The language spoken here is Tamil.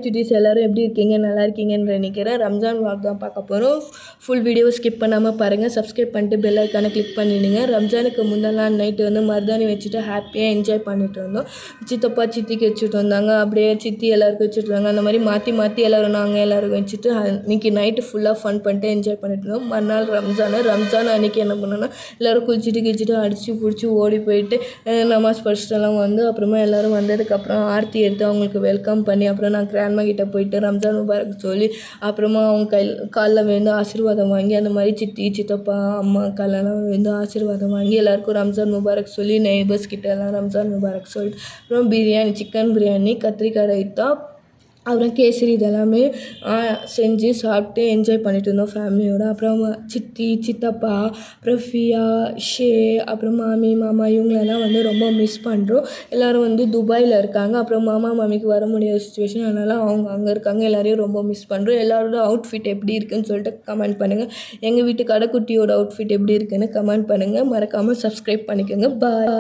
சுட்டீஸ் எல்லோரும் எப்படி இருக்கீங்க? நல்லா இருக்கீங்கன்னு நினைக்கிறேன். ரம்ஜான் vlog தான் பார்க்க போகிறோம். ஃபுல் வீடியோ ஸ்கிப் பண்ணாமல் பாருங்கள். சப்ஸ்கிரைப் பண்ணிட்டு பெல் ஐக்கானை கிளிக் பண்ணிடுங்க. ரம்ஜானுக்கு முந்தின நாள் நைட்டு வந்து மருதாணி வச்சுட்டு ஹாப்பியாக என்ஜாய் பண்ணிட்டு இருந்தோம். சித்தப்பா சித்திக்கு வச்சுட்டு வந்தாங்க, அப்படியே சித்தி எல்லாருக்கும் வச்சுட்டு இருந்தாங்க. அந்த மாதிரி மாற்றி மாற்றி எல்லோரும் நாங்கள் எல்லோரும் வச்சுட்டு அன்றைக்கி நைட்டு ஃபுல்லாக ஃபன் பண்ணிட்டு என்ஜாய் பண்ணிட்டு இருந்தோம். மறுநாள் ரம்ஜான் அன்றைக்கி என்ன பண்ணோன்னா எல்லோரும் குளிச்சுட்டு அடித்து பிடிச்சி ஓடி போயிட்டு நமாஸ் படிச்சுட்டெல்லாம் வந்து அப்புறமா எல்லோரும் வந்ததுக்கப்புறம் ஆர்த்தி எடுத்து அவங்களுக்கு வெல்கம் பண்ணி அப்புறம் நான் கிராண்ட்மா கிட்டே போயிட்டு ரம்ஜான் முபாரக் சொல்லி அப்புறமா அவங்க காலில் விழுந்து ஆசீர்வாதம் வாங்கி அந்த மாதிரி சித்தி சித்தப்பா அம்மா காலெல்லாம் விழுந்து ஆசீர்வாதம் வாங்கி எல்லாேருக்கும் ரம்ஜான் முபாரக் சொல்லி நெய்பர்ஸ் கிட்ட எல்லாம் ரம்ஜான் முபாரக் சொல்லிட்டு அப்புறம் பிரியாணி சிக்கன் பிரியாணி கத்திரிக்காய் ரைத்தா அப்புறம் கேசரி இதெல்லாமே செஞ்சு சாப்பிட்டு என்ஜாய் பண்ணிட்டு இருந்தோம் ஃபேமிலியோடு. அப்புறம் சித்தி சித்தப்பா அப்புறம் ஃபியா ஷே அப்புறம் மாமி மாமா இவங்களெல்லாம் வந்து ரொம்ப மிஸ் பண்ணுறோம். எல்லோரும் வந்து துபாயில் இருக்காங்க. அப்புறம் மாமா மாமிக்கு வர முடியாத சுச்சுவேஷன், அதனால் அவங்க அங்கே இருக்காங்க. எல்லோரையும் ரொம்ப மிஸ் பண்ணுறோம். எல்லோரோட அவுட்ஃபிட் எப்படி இருக்குதுன்னு சொல்லிட்டு கமெண்ட் பண்ணுங்கள். எங்கள் வீட்டு கடைக்குட்டியோட அவுட்ஃபிட் எப்படி இருக்குதுன்னு கமெண்ட் பண்ணுங்கள். மறக்காமல் சப்ஸ்கிரைப் பண்ணிக்கோங்க. பாய்.